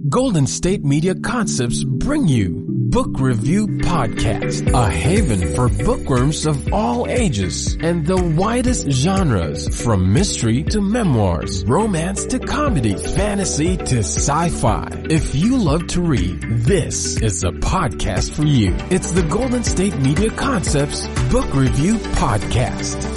Golden State Media Concepts bring you Book Review Podcast, a haven for bookworms of all ages and the widest genres, from mystery to memoirs, romance to comedy, fantasy to sci-fi. If you love to read, this is a podcast for you. It's the Golden State Media Concepts Book Review Podcast.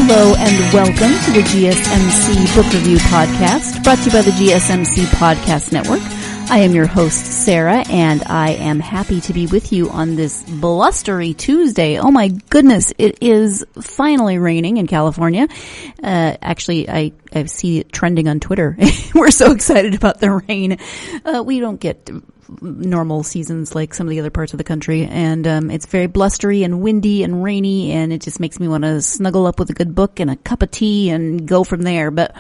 Hello and welcome to the GSMC Book Review Podcast, brought to you by the GSMC Podcast Network. I am your host, Sarah, and I am happy to be with you on this blustery Tuesday. Oh my goodness, it is finally raining in California. Actually, I see it trending on Twitter. We're so excited about the rain. We don't get normal seasons like some of the other parts of the country, and it's very blustery and windy and rainy, and it just makes me want to snuggle up with a good book and a cup of tea and go from there. But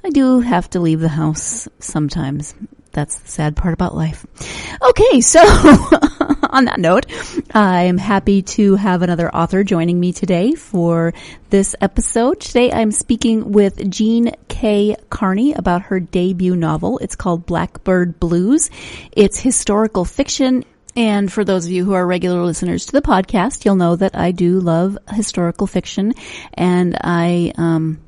I do have to leave the house sometimes. That's the sad part about life. Okay, so on that note, I'm happy to have another author joining me today for this episode. Today I'm speaking with Jean K. Carney about her debut novel. It's called Blackbird Blues. It's historical fiction. And for those of you who are regular listeners to the podcast, you'll know that I do love historical fiction. And I'm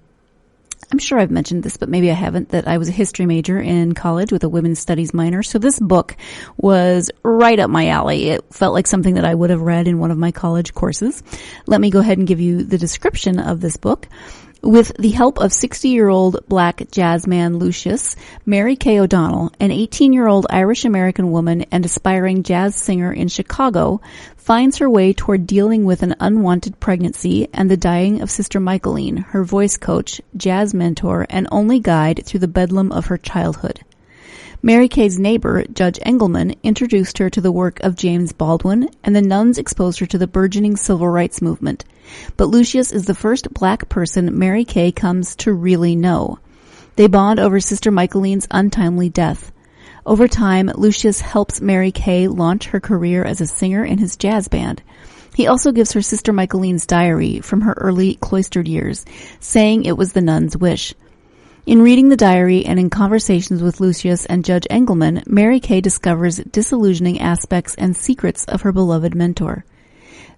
sure I've mentioned this, but maybe I haven't, that I was a history major in college with a women's studies minor. So this book was right up my alley. It felt like something that I would have read in one of my college courses. Let me go ahead and give you the description of this book. With the help of 60-year-old black jazz man Lucius, Mary Kay O'Donnell, an 18-year-old Irish-American woman and aspiring jazz singer in Chicago, finds her way toward dealing with an unwanted pregnancy and the dying of Sister Michaeline, her voice coach, jazz mentor, and only guide through the bedlam of her childhood. Mary Kay's neighbor, Judge Engelman, introduced her to the work of James Baldwin, and the nuns exposed her to the burgeoning civil rights movement. But Lucius is the first black person Mary Kay comes to really know. They bond over Sister Michaeline's untimely death. Over time, Lucius helps Mary Kay launch her career as a singer in his jazz band. He also gives her Sister Michaeline's diary from her early cloistered years, saying it was the nun's wish. In reading the diary and in conversations with Lucius and Judge Engelman, Mary Kay discovers disillusioning aspects and secrets of her beloved mentor.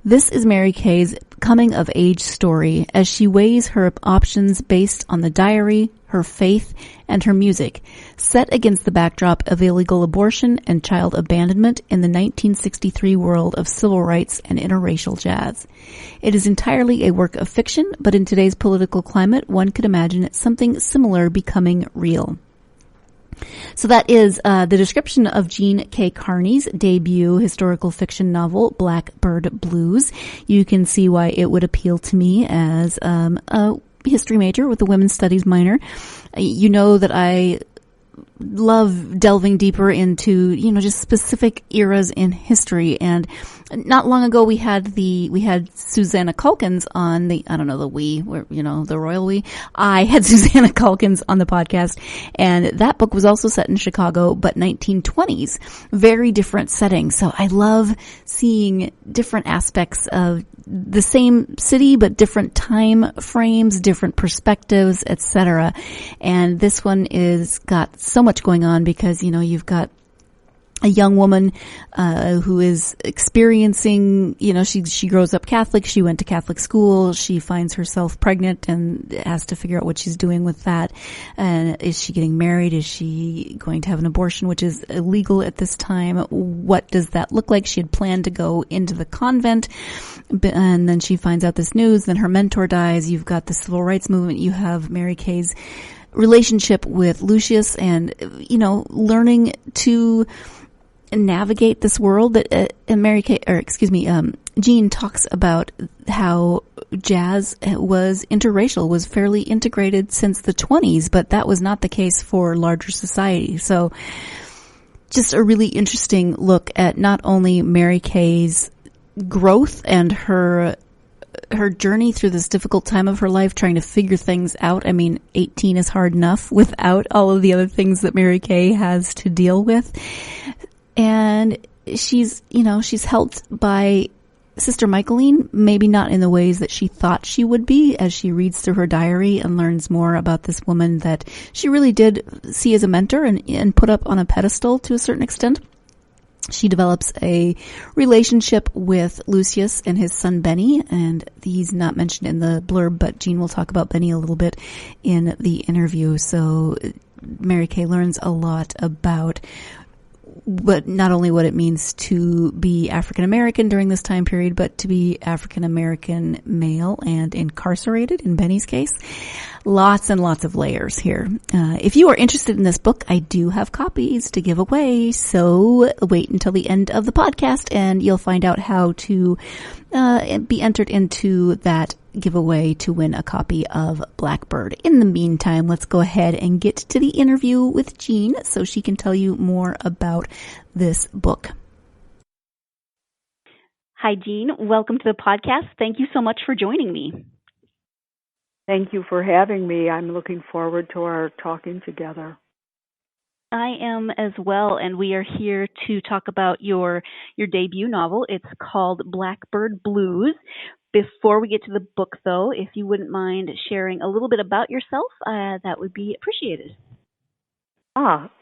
This is Mary Kay's coming-of-age story as she weighs her options based on the diary, her faith, and her music, set against the backdrop of illegal abortion and child abandonment in the 1963 world of civil rights and interracial jazz. It is entirely a work of fiction, but in today's political climate, one could imagine something similar becoming real. So that is the description of Jean K. Carney's debut historical fiction novel, Blackbird Blues. You can see why it would appeal to me as a history major with a women's studies minor. You know that I love delving deeper into, just specific eras in history. And not long ago we had Susanna Calkins on the royal we. I had Susanna Calkins on the podcast, and that book was also set in Chicago, but 1920s. Very different setting. So I love seeing different aspects of the same city, but different time frames, different perspectives, etc. And this one is got so much going on because, you've got a young woman who is experiencing, she grows up Catholic, she went to Catholic school, she finds herself pregnant and has to figure out what she's doing with that. And is she getting married? Is she going to have an abortion, which is illegal at this time? What does that look like? She had planned to go into the convent, and then she finds out this news, then her mentor dies. You've got the civil rights movement, you have Mary Kay's relationship with Lucius, and, learning to navigate this world that Jean talks about how jazz was interracial, was fairly integrated since the 20s, but that was not the case for larger society. So just a really interesting look at not only Mary Kay's growth and her her journey through this difficult time of her life, trying to figure things out. I mean, 18 is hard enough without all of the other things that Mary Kay has to deal with. And she's helped by Sister Michaeline, maybe not in the ways that she thought she would be, as she reads through her diary and learns more about this woman that she really did see as a mentor and put up on a pedestal to a certain extent. She develops a relationship with Lucius and his son Benny, and he's not mentioned in the blurb, but Jean will talk about Benny a little bit in the interview. So Mary Kay learns a lot about not only what it means to be African American during this time period, but to be African American male and incarcerated in Benny's case. Lots and lots of layers here. If you are interested in this book, I do have copies to give away, so wait until the end of the podcast and you'll find out how to be entered into that giveaway to win a copy of Blackbird. In the meantime, let's go ahead and get to the interview with Jean so she can tell you more about this book. Hi, Jean. Welcome to the podcast. Thank you so much for joining me. Thank you for having me. I'm looking forward to our talking together. I am as well, and we are here to talk about your debut novel. It's called Blackbird Blues. Before we get to the book, though, if you wouldn't mind sharing a little bit about yourself, that would be appreciated.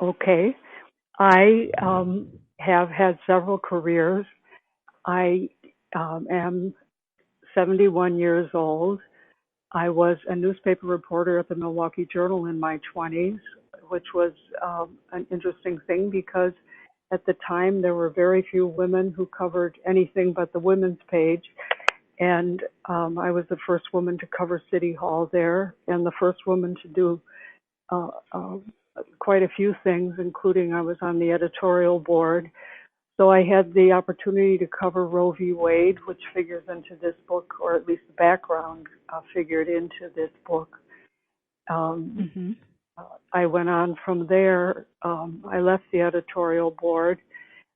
Okay. I have had several careers. I am 71 years old. I was a newspaper reporter at the Milwaukee Journal in my 20s, which was an interesting thing because at the time there were very few women who covered anything but the women's page. And I was the first woman to cover City Hall there and the first woman to do quite a few things, including I was on the editorial board. So I had the opportunity to cover Roe v. Wade, which figures into this book, or at least the background figured into this book. I went on from there. I left the editorial board,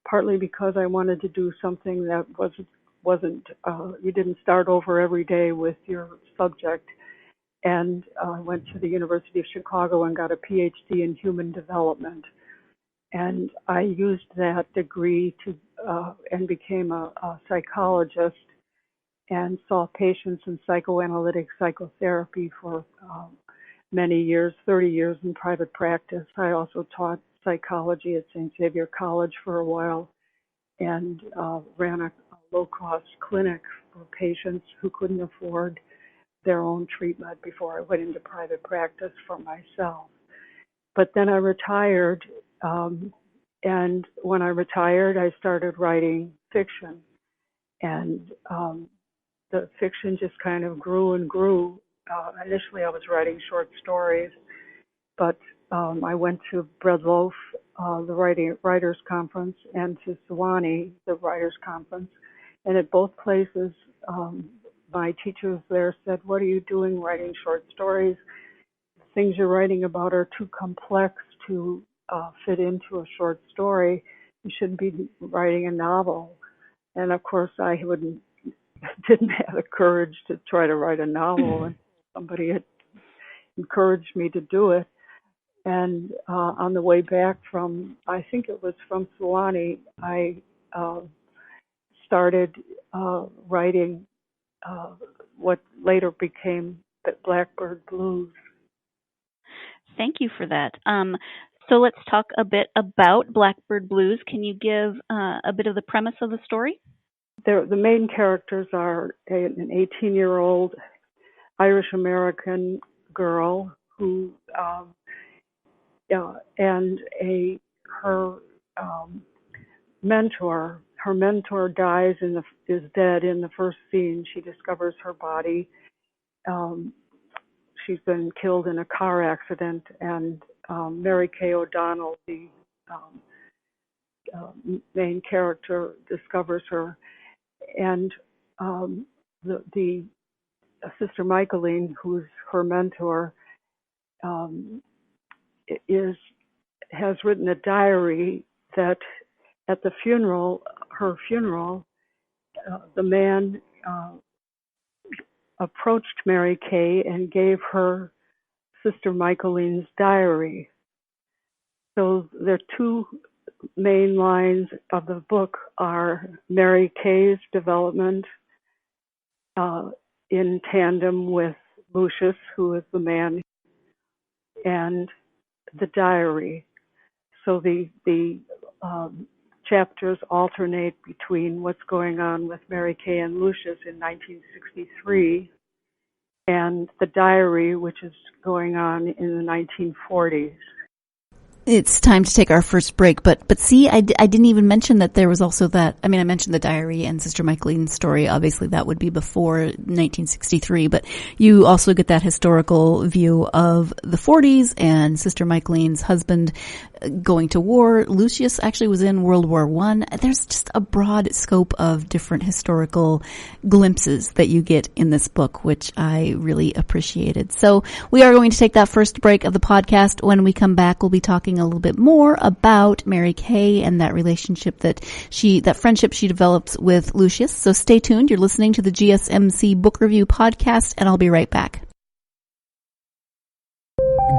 partly because I wanted to do something that wasn't you didn't start over every day with your subject. And I went to the University of Chicago and got a PhD in human development. And I used that degree to and became a psychologist and saw patients in psychoanalytic psychotherapy for many years, 30 years in private practice. I also taught psychology at St. Xavier College for a while and ran a low-cost clinic for patients who couldn't afford their own treatment before I went into private practice for myself. But then I retired, and when I retired, I started writing fiction. And the fiction just kind of grew and grew. Initially, I was writing short stories, but I went to Bread Loaf, the Writers' Conference, and to Sewanee, the Writers' Conference. And at both places, my teachers there said, "What are you doing writing short stories? The things you're writing about are too complex to fit into a short story. You shouldn't be writing a novel." And of course, I didn't have the courage to try to write a novel, and somebody had encouraged me to do it. And on the way back from, I think it was from Sewanee, I started writing what later became the Blackbird Blues. Thank you for that. So let's talk a bit about Blackbird Blues. Can you give a bit of the premise of the story? The main characters are an 18-year-old Irish-American girl who and her mentor. Her mentor is dead in the first scene. She discovers her body. She's been killed in a car accident, and Mary Kay O'Donnell, the main character, discovers her. And the Sister Michaeline, who's her mentor, has written a diary that at her funeral, the man approached Mary Kay and gave her Sister Michaeline's diary. So the two main lines of the book are Mary Kay's development in tandem with Lucius, who is the man, and the diary. So the chapters alternate between what's going on with Mary Kay and Lucius in 1963 and the diary, which is going on in the 1940s. It's time to take our first break, but see, I didn't even mention that there was also that. I mean, I mentioned the diary and Sister Michaeline's story. Obviously, that would be before 1963, but you also get that historical view of the 40s and Sister Michaeline's husband going to war. Lucius actually was in World War I. There's just a broad scope of different historical glimpses that you get in this book, which I really appreciated. So we are going to take that first break of the podcast. When we come back, we'll be talking a little bit more about Mary Kay and that relationship that friendship she develops with Lucius. So stay tuned. You're listening to the GSMC Book Review Podcast, and I'll be right back.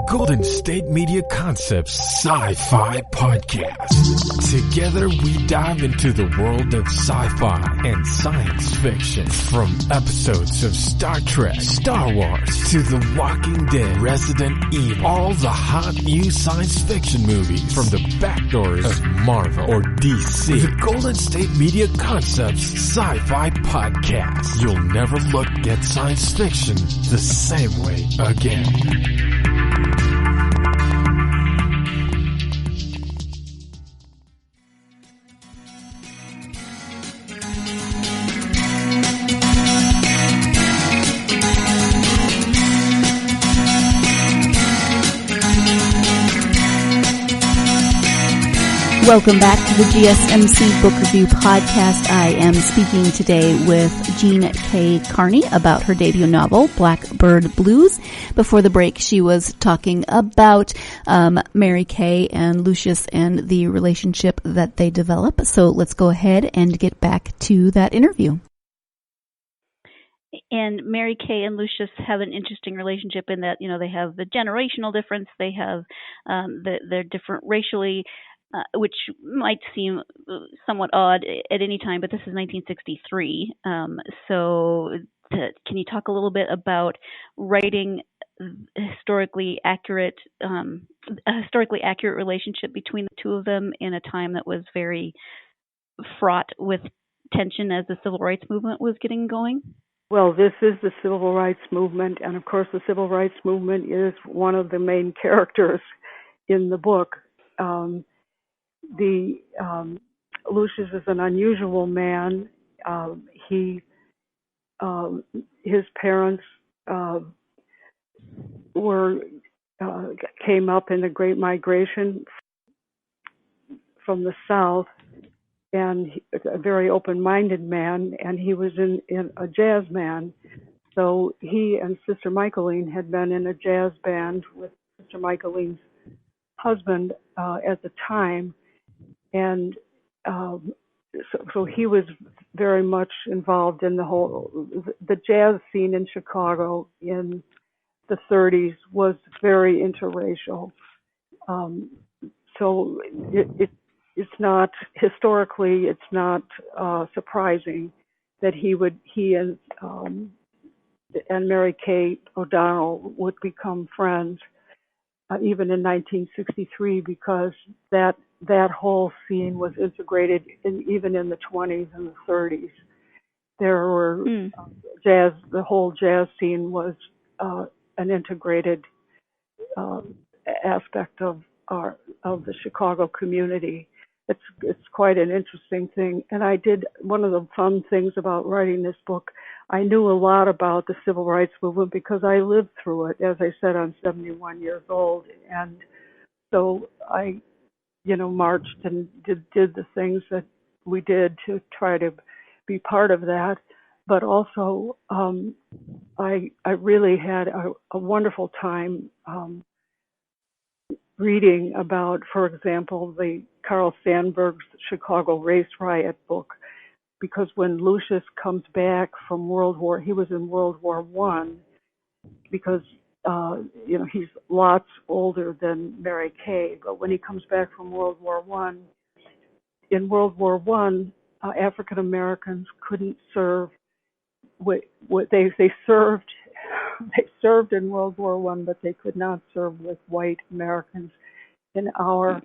Golden State Media Concepts Sci-Fi Podcast. Together we dive into the world of sci-fi and science fiction. From episodes of Star Trek, Star Wars, to The Walking Dead, Resident Evil, all the hot new science fiction movies from the backdoors of Marvel or DC. The Golden State Media Concepts Sci-Fi Podcast. You'll never look at science fiction the same way again. Welcome back to the GSMC Book Review Podcast. I am speaking today with Jean K. Carney about her debut novel, Blackbird Blues. Before the break, she was talking about Mary Kay and Lucius and the relationship that they develop. So let's go ahead and get back to that interview. And Mary Kay and Lucius have an interesting relationship in that, you know, they have the generational difference. They have they're different racially. Which might seem somewhat odd at any time, but this is 1963. Can you talk a little bit about writing a historically accurate relationship between the two of them in a time that was very fraught with tension as the civil rights movement was getting going? Well, this is the civil rights movement, and of course the civil rights movement is one of the main characters in the book. Lucius is an unusual man. His parents came up in the Great Migration from the South, and a very open-minded man, and he was in a jazz man. So he and Sister Michaeline had been in a jazz band with Sister Michaeline's husband at the time. And so he was very much involved in the jazz scene in Chicago in the 30s was very interracial. So it's not, historically, it's not surprising that he and Mary Kay O'Donnell would become friends, even in 1963, because that whole scene was integrated even in the 20s and the 30s. There were the whole jazz scene was an integrated aspect of the Chicago community. It's quite an interesting thing. And one of the fun things about writing this book, I knew a lot about the civil rights movement because I lived through it. As I said, I'm 71 years old, and so I marched and did the things that we did to try to be part of that. But also, I really had a wonderful time reading about, for example, the Carl Sandburg's Chicago Race Riot book. because when Lucius comes back from he was in World War One, because he's lots older than Mary Kay, but when he comes back from World War One, in World War One, African Americans couldn't serve. What they served, they served in World War One, but they could not serve with white Americans in our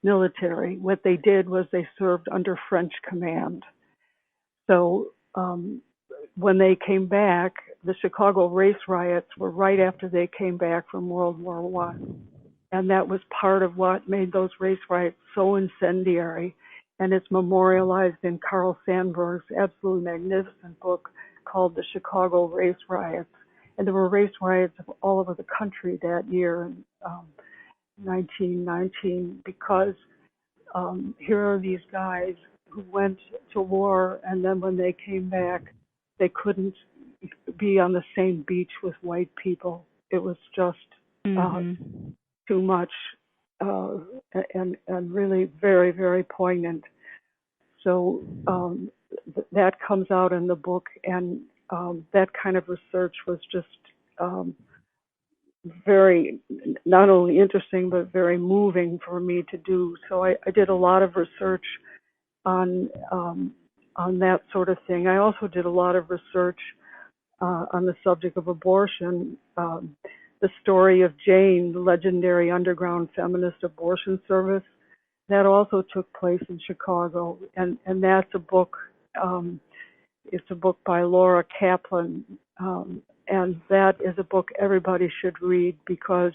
military. What they did was they served under French command. So when they came back, the Chicago race riots were right after they came back from World War One, and that was part of what made those race riots so incendiary. And it's memorialized in Carl Sandburg's absolutely magnificent book called The Chicago Race Riots. And there were race riots all over the country that year in 1919, because here are these guys who went to war, and then when they came back, they couldn't be on the same beach with white people. It was just too much, and really very, very poignant. So that comes out in the book, and that kind of research was just very, not only interesting, but very moving for me to do. So I did a lot of research on that sort of thing. I also did a lot of research on the subject of abortion. The story of Jane, the legendary underground feminist abortion service, that also took place in Chicago, and that's a book. It's a book by Laura Kaplan, and that is a book everybody should read, because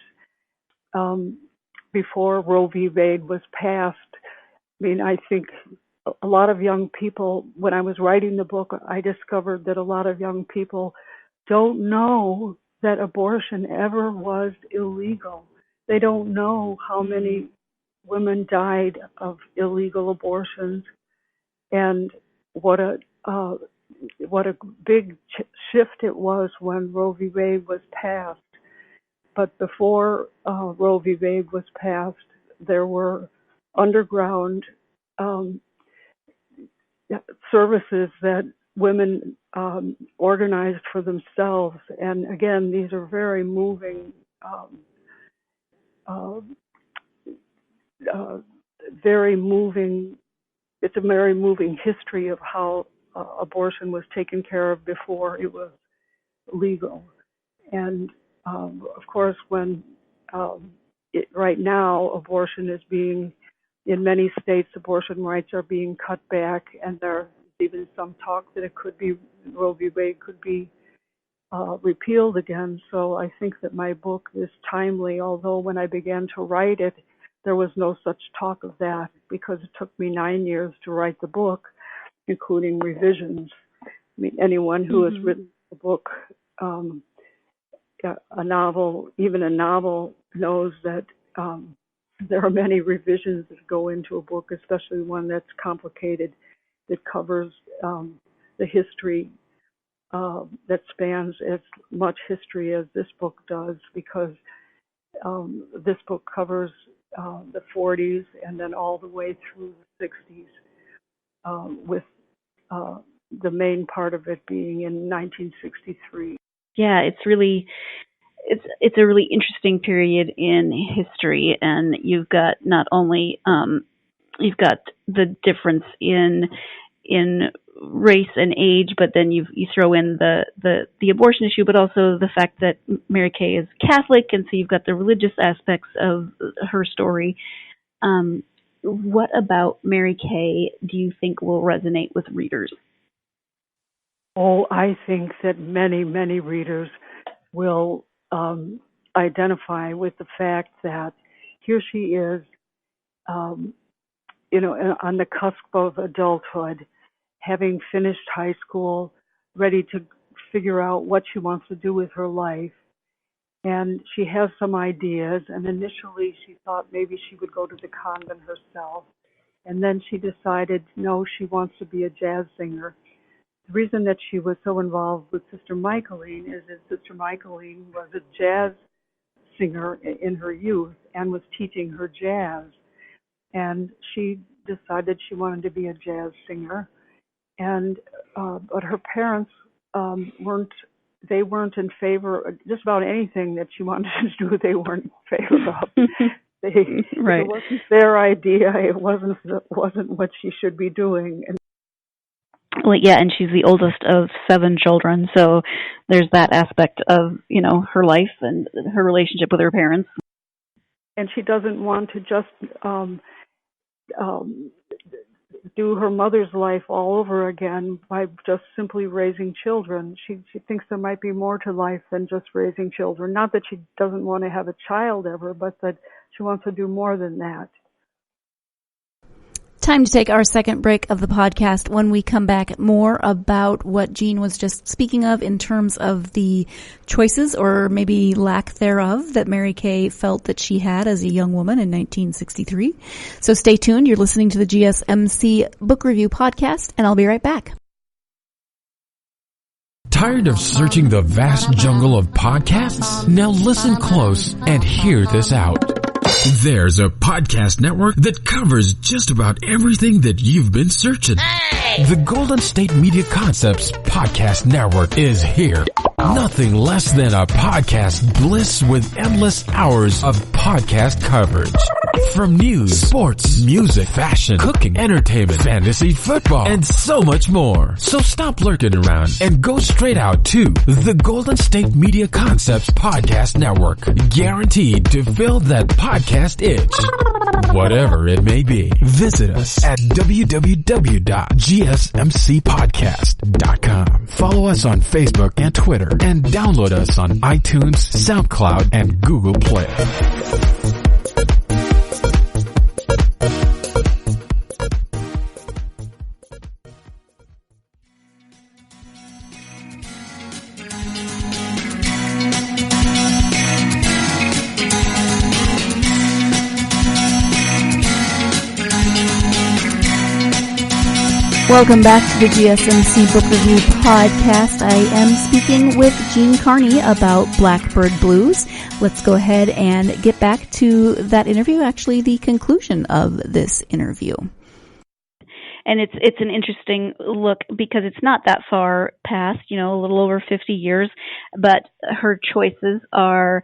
before Roe v. Wade was passed, I mean, I think a lot of young people, when I was writing the book, I discovered that a lot of young people don't know that abortion ever was illegal. They don't know how many women died of illegal abortions, and what a big shift it was when Roe v. Wade was passed. But before Roe v. Wade was passed, there were underground services that women organized for themselves. And again, these are very moving, very moving. It's a very moving history of how abortion was taken care of before it was legal. And of course, when right now abortion is being, in many states, abortion rights are being cut back, and there's even some talk that it could be, Roe v. Wade could be repealed again. So I think that my book is timely, although when I began to write it, there was no such talk of that, because it took me 9 years to write the book, including revisions. I mean, anyone who has written a book, a novel, even a novel, knows that there are many revisions that go into a book, especially one that's complicated, that covers the history, that spans as much history as this book does, because this book covers the 40s and then all the way through the 60s, with the main part of it being in 1963. Yeah, it's a really interesting period in history, and you've got not only you've got the difference in race and age, but then you throw in the abortion issue, but also the fact that Mary Kay is Catholic, and so you've got the religious aspects of her story. What about Mary Kay do you think will resonate with readers? Oh, I think that many, many readers will identify with the fact that here she is, on the cusp of adulthood, having finished high school, ready to figure out what she wants to do with her life. And she has some ideas, and initially she thought maybe she would go to the convent herself. And then she decided, no, she wants to be a jazz singer. The reason that she was so involved with Sister Michaeline is that Sister Michaeline was a jazz singer in her youth and was teaching her jazz. And she decided she wanted to be a jazz singer, and but her parents weren't. They weren't in favor of just about anything that she wanted to do. They weren't in favor of. Right. It wasn't their idea. It wasn't what she should be doing. And Well, yeah, and she's the oldest of 7 children, so there's that aspect of, her life and her relationship with her parents. and she doesn't want to just do her mother's life all over again by just simply raising children. She thinks there might be more to life than just raising children. Not that she doesn't want to have a child ever, but that she wants to do more than that. Time to take our second break of the podcast. When we come back, more about what Jean was just speaking of in terms of the choices or maybe lack thereof that Mary Kay felt that she had as a young woman in 1963. So stay tuned. You're listening to the GSMC Book Review Podcast, and I'll be right back. Tired of searching the vast jungle of podcasts? Now listen close and hear this out. There's a podcast network that covers just about everything that you've been searching. Hey! The Golden State Media Concepts Podcast Network is here. Nothing less than a podcast bliss with endless hours of podcast coverage. From news, sports, music, fashion, cooking, entertainment, fantasy, football, and so much more. So stop lurking around and go straight out to the Golden State Media Concepts Podcast Network. Guaranteed to fill that podcast itch. Whatever it may be. Visit us at www.gsmcpodcast.com. Follow us on Facebook and Twitter, and download us on iTunes, SoundCloud, and Google Play. Welcome back to the GSMC Book Review Podcast. I am speaking with Jean Carney about Blackbird Blues. Let's go ahead and get back to that interview, actually the conclusion of this interview. And it's an interesting look because it's not that far past, a little over 50 years, but her choices are,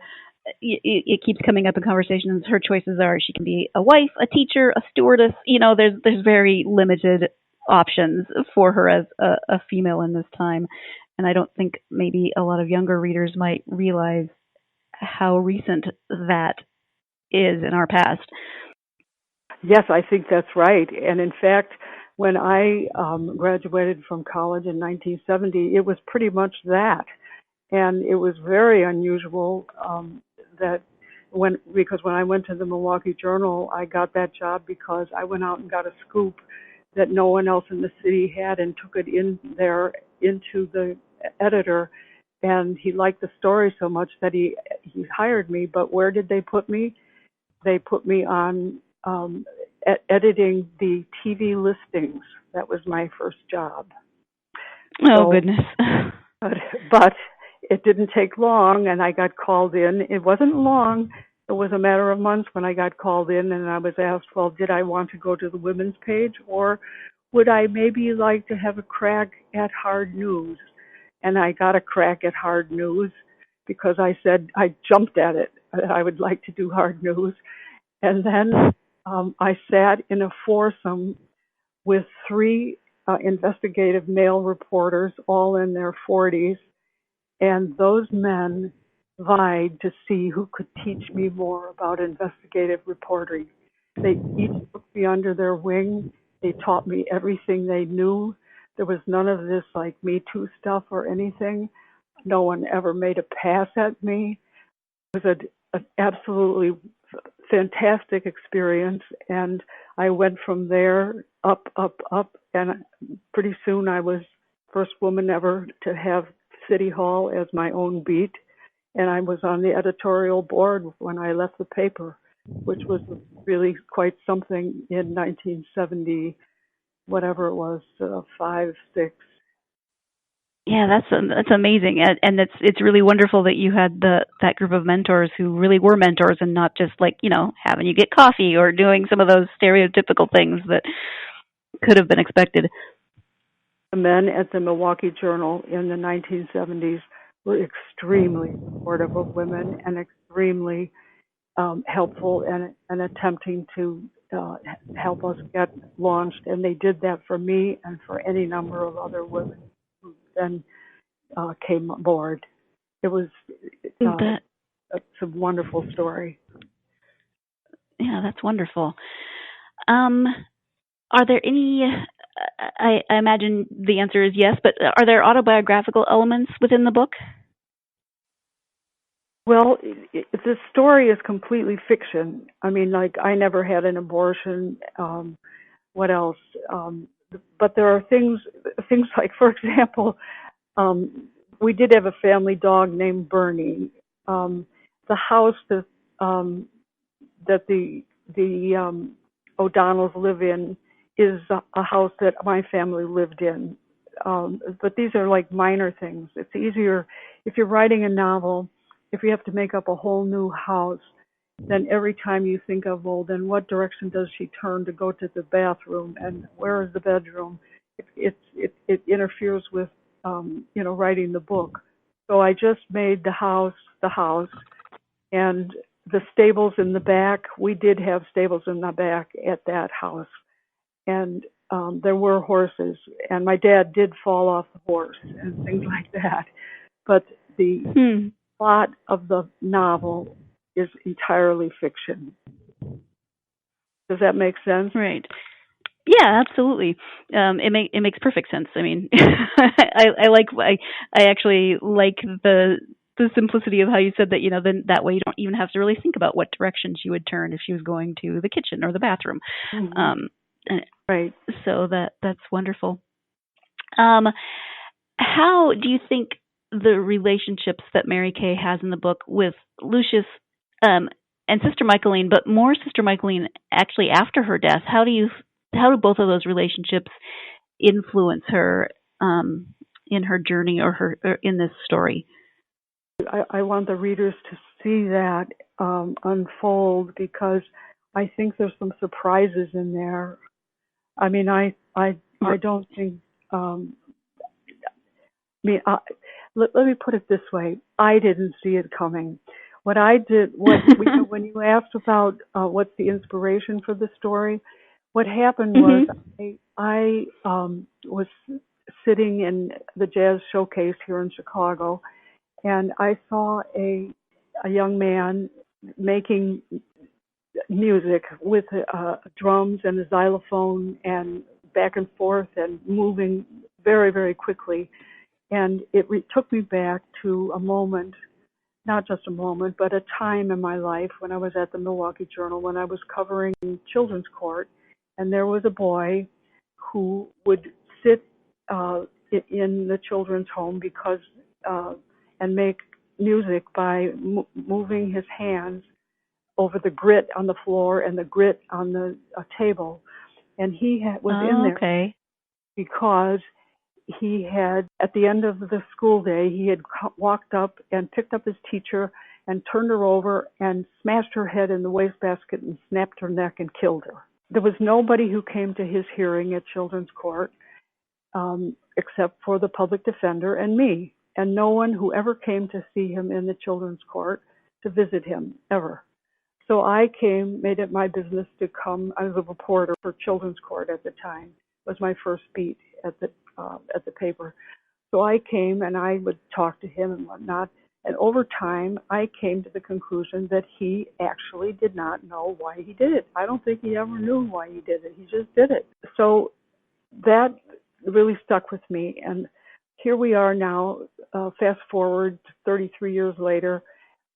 it keeps coming up in conversations, her choices are she can be a wife, a teacher, a stewardess, there's very limited options for her as a female in this time. And I don't think maybe a lot of younger readers might realize how recent that is in our past. Yes, I think that's right. And in fact, when I graduated from college in 1970, it was pretty much that. And it was very unusual because when I went to the Milwaukee Journal, I got that job because I went out and got a scoop that no one else in the city had and took it in there into the editor, and he liked the story so much that he hired me. But where did they put me? They put me on editing the TV listings. That was my first job. Oh, goodness. But it didn't take long, and I got called in. It wasn't long. It was a matter of months when I got called in, and I was asked, well, did I want to go to the women's page, or would I maybe like to have a crack at hard news? And I got a crack at hard news because I said I jumped at it. I would like to do hard news. And then I sat in a foursome with 3 investigative male reporters, all in their 40s, and those men vied to see who could teach me more about investigative reporting. They each took me under their wing. They taught me everything they knew. There was none of this like Me Too stuff or anything. No one ever made a pass at me. It was an absolutely fantastic experience, and I went from there up, and pretty soon I was first woman ever to have City Hall as my own beat. And I was on the editorial board when I left the paper, which was really quite something in 1970, whatever it was, 5, 6. Yeah, that's amazing, and it's really wonderful that you had that group of mentors who really were mentors and not just like having you get coffee or doing some of those stereotypical things that could have been expected. The men at the Milwaukee Journal in the 1970s were extremely supportive of women and extremely helpful and attempting to help us get launched. And they did that for me and for any number of other women who then came aboard. It was it's a wonderful story. Yeah, that's wonderful. Are there any? I imagine the answer is yes, but are there autobiographical elements within the book? Well, the story is completely fiction. I mean, like, I never had an abortion. What else? But there are things like, for example, we did have a family dog named Bernie. The house that the O'Donnells live in is a house that my family lived in. But these are like minor things. It's easier if you're writing a novel. If you have to make up a whole new house, then every time you think of, well, then what direction does she turn to go to the bathroom, and where is the bedroom? It interferes with writing the book. So I just made the house, and the stables in the back. We did have stables in the back at that house, and there were horses, and my dad did fall off the horse and things like that. But the plot of the novel is entirely fiction. Does that make sense? Right. Yeah, absolutely. It makes perfect sense. I mean, I actually like the simplicity of how you said that. Then that way you don't even have to really think about what direction she would turn if she was going to the kitchen or the bathroom. Mm-hmm. Right. So that's wonderful. How do you think the relationships that Mary Kay has in the book with Lucius and Sister Michaeline, but more Sister Michaeline actually after her death, how do both of those relationships influence her in her journey or in this story? I want the readers to see that unfold, because I think there's some surprises in there. I mean, I don't think. Let me put it this way: I didn't see it coming. What I did, when you asked about what's the inspiration for the story, what happened was I was sitting in the Jazz Showcase here in Chicago, and I saw a young man making music with drums and a xylophone and back and forth and moving very, very quickly. And it took me back to a moment, not just a moment, but a time in my life when I was at the Milwaukee Journal, when I was covering children's court. And there was a boy who would sit in the children's home because and make music by moving his hands over the grit on the floor and the grit on the table. And he was in there because he had, at the end of the school day, he had walked up and picked up his teacher and turned her over and smashed her head in the wastebasket and snapped her neck and killed her. There was nobody who came to his hearing at children's court except for the public defender and me, and no one who ever came to see him in the children's court to visit him, ever. So I made it my business to come. I was a reporter for children's court at the time. It was my first beat at the paper. So I came and I would talk to him and whatnot. And over time, I came to the conclusion that he actually did not know why he did it. I don't think he ever knew why he did it. He just did it. So that really stuck with me. And here we are now, fast forward 33 years later.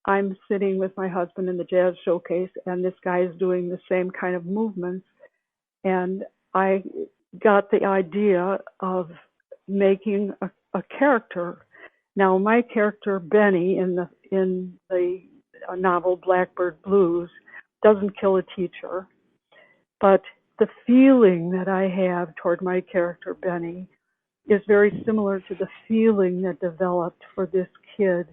I'm sitting with my husband in the Jazz Showcase, and this guy is doing the same kind of movements. And I got the idea of making a character. Now, my character Benny in the novel Blackbird Blues doesn't kill a teacher, but the feeling that I have toward my character Benny is very similar to the feeling that developed for this kid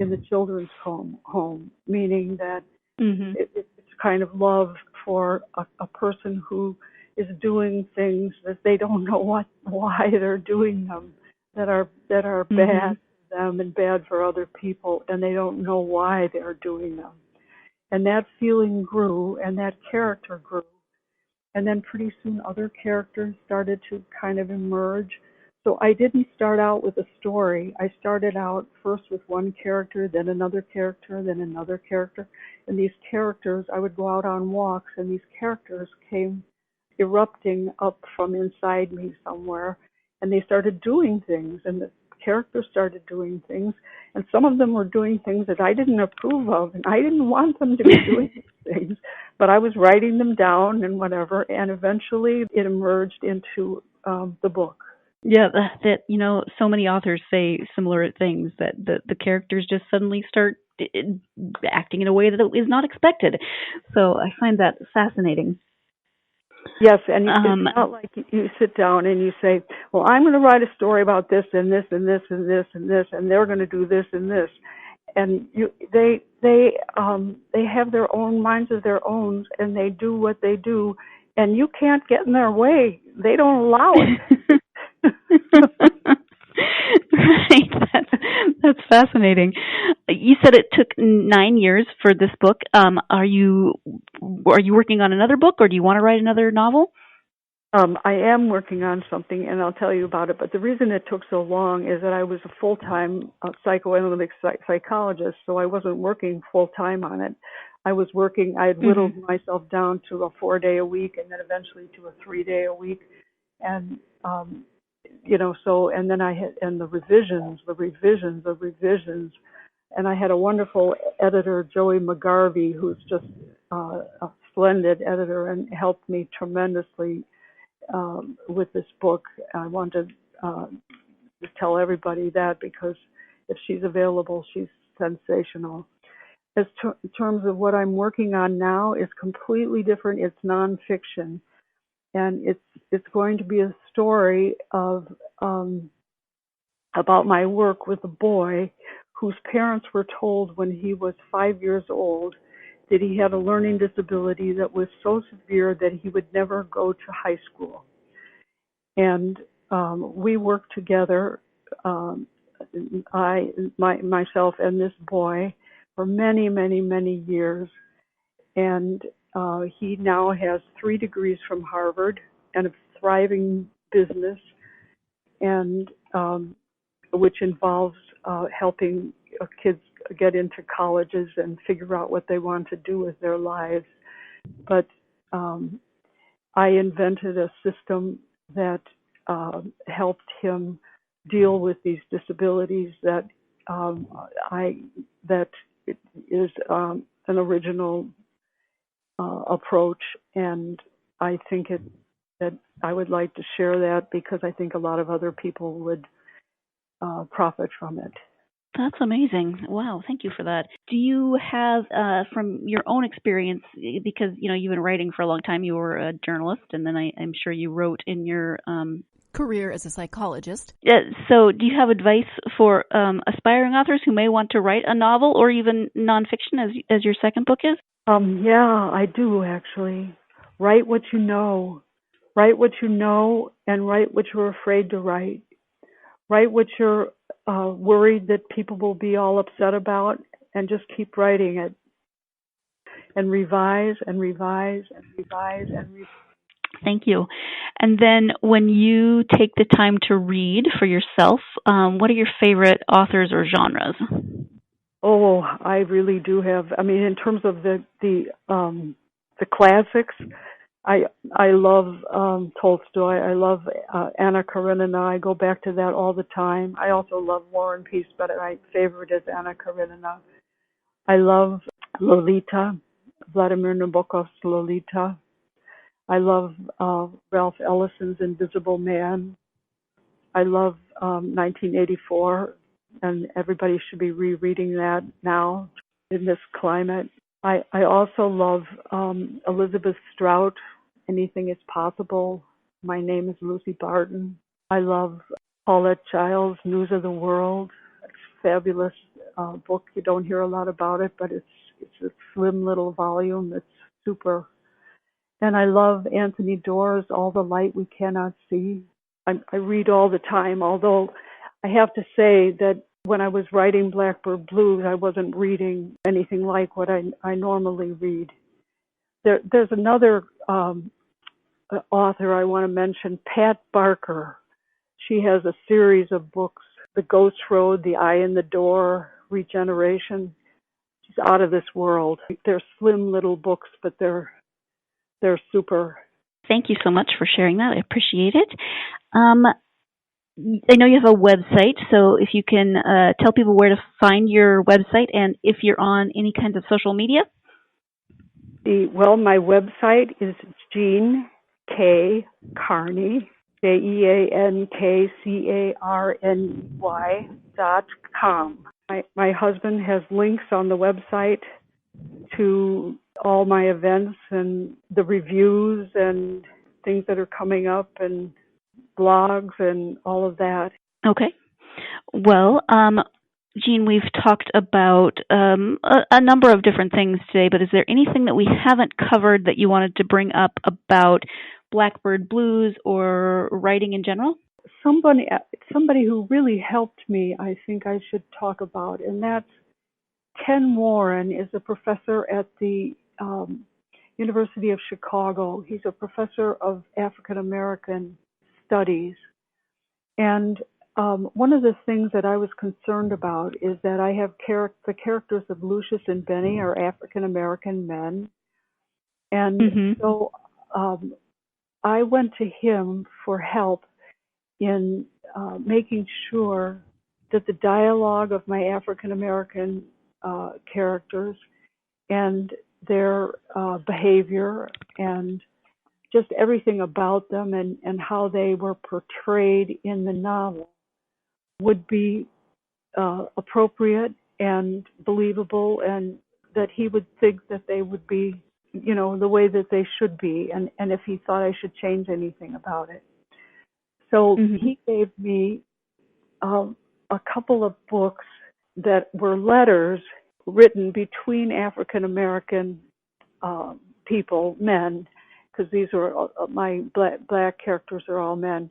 in the children's home, meaning that it's kind of love for a person who is doing things that they don't know why they're doing them, that are bad for them and bad for other people, and they don't know why they're doing them. And that feeling grew, and that character grew. And then pretty soon other characters started to kind of emerge. So I didn't start out with a story. I started out first with one character, then another character, then another character. And these characters, I would go out on walks, and these characters came erupting up from inside me somewhere. And they started doing things, and the characters started doing things. And some of them were doing things that I didn't approve of, and I didn't want them to be doing these things. But I was writing them down and whatever, and eventually it emerged into the book. Yeah, that so many authors say similar things, that the characters just suddenly start acting in a way that is not expected. So I find that fascinating. Yes, and it's not like you sit down and you say, well, I'm going to write a story about this and this and this and this and this, and they're going to do this and this. And they have their own minds of their own, and they do what they do, and you can't get in their way. They don't allow it. Right, that's fascinating. You said it took 9 years for this book. Are you working on another book, or do you want to write another novel? I am working on something, and I'll tell you about it. But the reason it took so long is that I was a full-time psychoanalytic psychologist, so I wasn't working full-time on it. I had whittled myself down to a 4-day a week, and then eventually to a 3-day a week. And and then I had, and the revisions, and I had a wonderful editor, Joey McGarvey, who's just a splendid editor and helped me tremendously with this book. I want to tell everybody that, because if she's available, she's sensational. In terms of what I'm working on now, is completely different. It's nonfiction. And it's going to be a story of about my work with a boy whose parents were told when he was 5 years old that he had a learning disability that was so severe that he would never go to high school. And we worked together, myself and this boy, for many, many, many years. And he now has 3 degrees from Harvard and a thriving business, and which involves helping kids get into colleges and figure out what they want to do with their lives. But I invented a system that helped him deal with these disabilities that is an original approach, and I think that I would like to share that, because I think a lot of other people would profit from it. That's amazing. Wow, thank you for that. Do you have, from your own experience, because you've been writing for a long time, you were a journalist, and then I'm sure you wrote in your career as a psychologist. So do you have advice for aspiring authors who may want to write a novel or even nonfiction, as your second book is? Yeah, I do, actually. Write what you know. Write what you know, and write what you're afraid to write. Write what you're worried that people will be all upset about, and just keep writing it. And revise and revise and revise and revise. Thank you. And then when you take the time to read for yourself, what are your favorite authors or genres? Oh, I really do have. I mean, in terms of the classics, I love Tolstoy. I love Anna Karenina. I go back to that all the time. I also love War and Peace, but my favorite is Anna Karenina. I love Lolita, Vladimir Nabokov's Lolita. I love Ralph Ellison's Invisible Man. I love 1984, and everybody should be rereading that now in this climate. I also love Elizabeth Strout, Anything is Possible. My Name is Lucy Barton. I love Paulette Giles, News of the World. It's a fabulous book. You don't hear a lot about it, but it's a slim little volume. It's super. And I love Anthony Doerr's All the Light We Cannot See. I read all the time, although I have to say that when I was writing Blackbird Blues, I wasn't reading anything like what I normally read. There's another author I want to mention, Pat Barker. She has a series of books, The Ghost Road, The Eye in the Door, Regeneration. She's out of this world. They're slim little books, but they're super. Thank you so much for sharing that. I appreciate it. I know you have a website, so if you can tell people where to find your website and if you're on any kinds of social media. Well, my website is Jean K. Carney, JeanKcarney.com. My husband has links on the website to all my events and the reviews and things that are coming up and blogs and all of that. Okay. Well, Jean, we've talked about a number of different things today, but is there anything that we haven't covered that you wanted to bring up about Blackbird Blues or writing in general? Somebody who really helped me, I think I should talk about, and that's Ken Warren is a professor at the University of Chicago. He's a professor of African American studies. And one of the things that I was concerned about is that I have the characters of Lucius and Benny are African American men. And so I went to him for help in making sure that the dialogue of my African American characters and their behavior and just everything about them and how they were portrayed in the novel would be appropriate and believable, and that he would think that they would be, the way that they should be, and if he thought I should change anything about it. So he gave me a couple of books that were letters written between African American people, men, because these were my black characters are all men,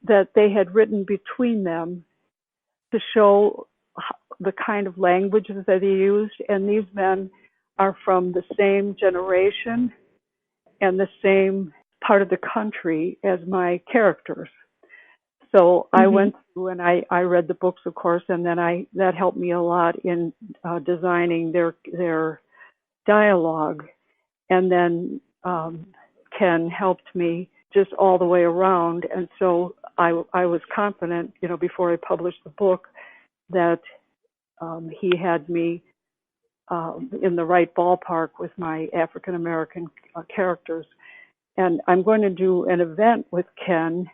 that they had written between them to show the kind of languages that he used. And these men are from the same generation and the same part of the country as my characters. So I went through and I read the books, of course, and then that helped me a lot in designing their dialogue. And then Ken helped me just all the way around. And so I was confident, before I published the book, that he had me in the right ballpark with my African American characters. And I'm going to do an event with Ken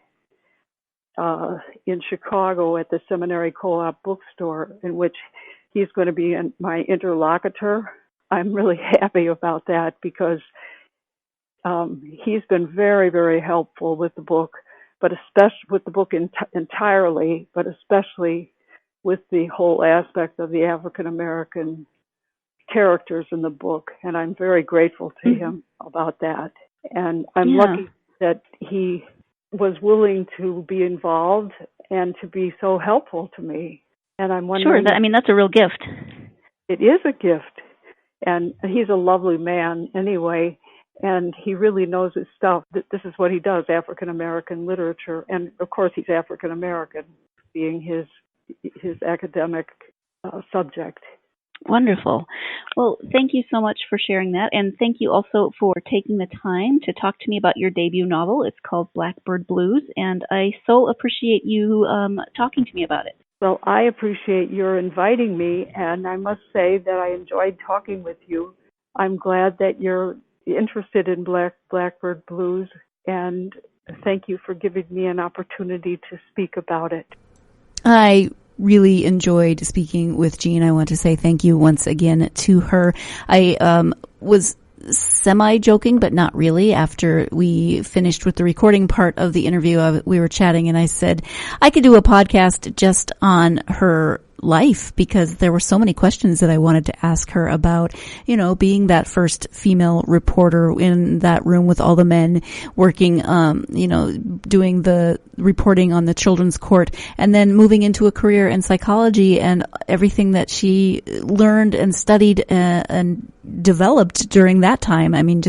in Chicago at the Seminary Co-op bookstore, in which he's going to be my interlocutor. I'm really happy about that because he's been very, very helpful with the book, but especially with the book entirely, but especially with the whole aspect of the African American characters in the book. And I'm very grateful to him about that. And I'm lucky that he was willing to be involved and to be so helpful to me. And I'm wondering... Sure, that's a real gift. It is a gift. And he's a lovely man anyway, and he really knows his stuff. This is what he does, African American literature. And of course he's African American, being his academic subject. Wonderful. Well, thank you so much for sharing that. And thank you also for taking the time to talk to me about your debut novel. It's called Blackbird Blues, and I so appreciate you talking to me about it. Well, I appreciate your inviting me, and I must say that I enjoyed talking with you. I'm glad that you're interested in Blackbird Blues, and thank you for giving me an opportunity to speak about it. I really enjoyed speaking with Jean. I want to say thank you once again to her. I was semi-joking, but not really. After we finished with the recording part of the interview, we were chatting and I said I could do a podcast just on her life because there were so many questions that I wanted to ask her about, being that first female reporter in that room with all the men working, doing the reporting on the children's court and then moving into a career in psychology and everything that she learned and studied and developed during that time. I mean,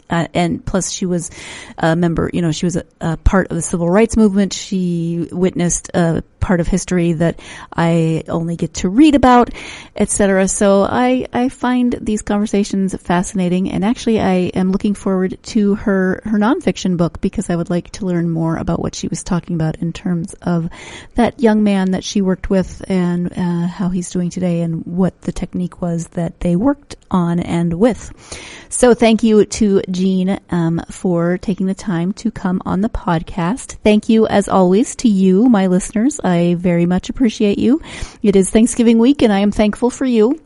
and plus she was a member, she was a part of the civil rights movement. She witnessed a part of history that I only get to read about, etc. So I find these conversations fascinating, and actually I am looking forward to her nonfiction book because I would like to learn more about what she was talking about in terms of that young man that she worked with and how he's doing today and what the technique was that they worked on and with. So thank you to Jean for taking the time to come on the podcast. Thank you, as always, to you, my listeners. I very much appreciate you. It is Thanksgiving week, and I am thankful for you.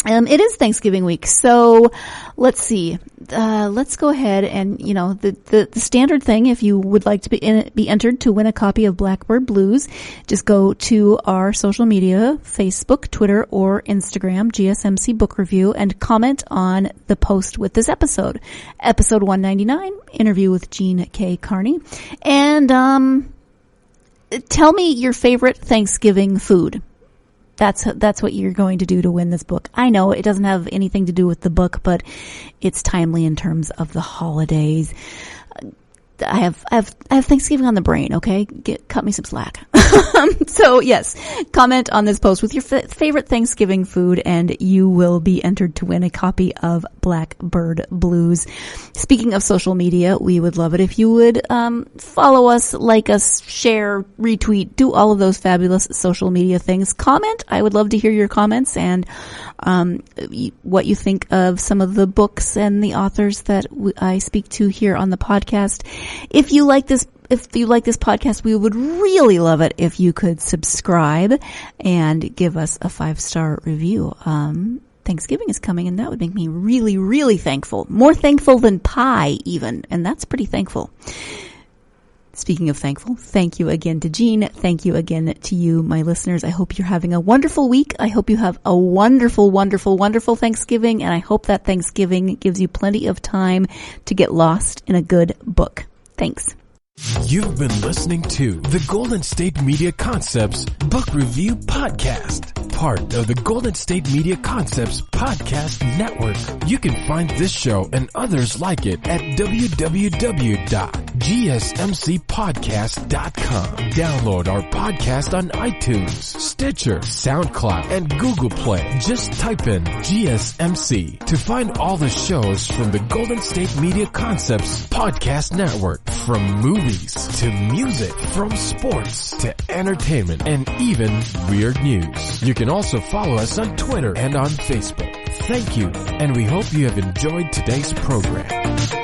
It is Thanksgiving week, so let's see. Let's go ahead and, the standard thing, if you would like to be entered to win a copy of Blackbird Blues, just go to our social media, Facebook, Twitter, or Instagram, GSMC Book Review, and comment on the post with this episode. Episode 199, interview with Jean K. Carney. And, tell me your favorite Thanksgiving food. That's what you're going to do to win this book. I know it doesn't have anything to do with the book, but it's timely in terms of the holidays. I have Thanksgiving on the brain, okay? Cut me some slack. So yes, comment on this post with your favorite Thanksgiving food and you will be entered to win a copy of Blackbird Blues. Speaking of social media, we would love it if you would follow us, like us, share, retweet, do all of those fabulous social media things. Comment. I would love to hear your comments and what you think of some of the books and the authors that I speak to here on the podcast. If you like this podcast, we would really love it if you could subscribe and give us a 5-star review. Thanksgiving is coming, and that would make me really, really thankful. More thankful than pie, even, and that's pretty thankful. Speaking of thankful, thank you again to Jean. Thank you again to you, my listeners. I hope you're having a wonderful week. I hope you have a wonderful, wonderful, wonderful Thanksgiving, and I hope that Thanksgiving gives you plenty of time to get lost in a good book. Thanks. You've been listening to the Golden State Media Concepts Book Review Podcast, part of the Golden State Media Concepts Podcast Network. You can find this show and others like it at www.gsmcpodcast.com. Download our podcast on iTunes, Stitcher, SoundCloud, and Google Play. Just type in GSMC to find all the shows from the Golden State Media Concepts Podcast Network, from movies to music, from sports to entertainment, and even weird news. You can also follow us on Twitter and on Facebook. Thank you, and we hope you have enjoyed today's program.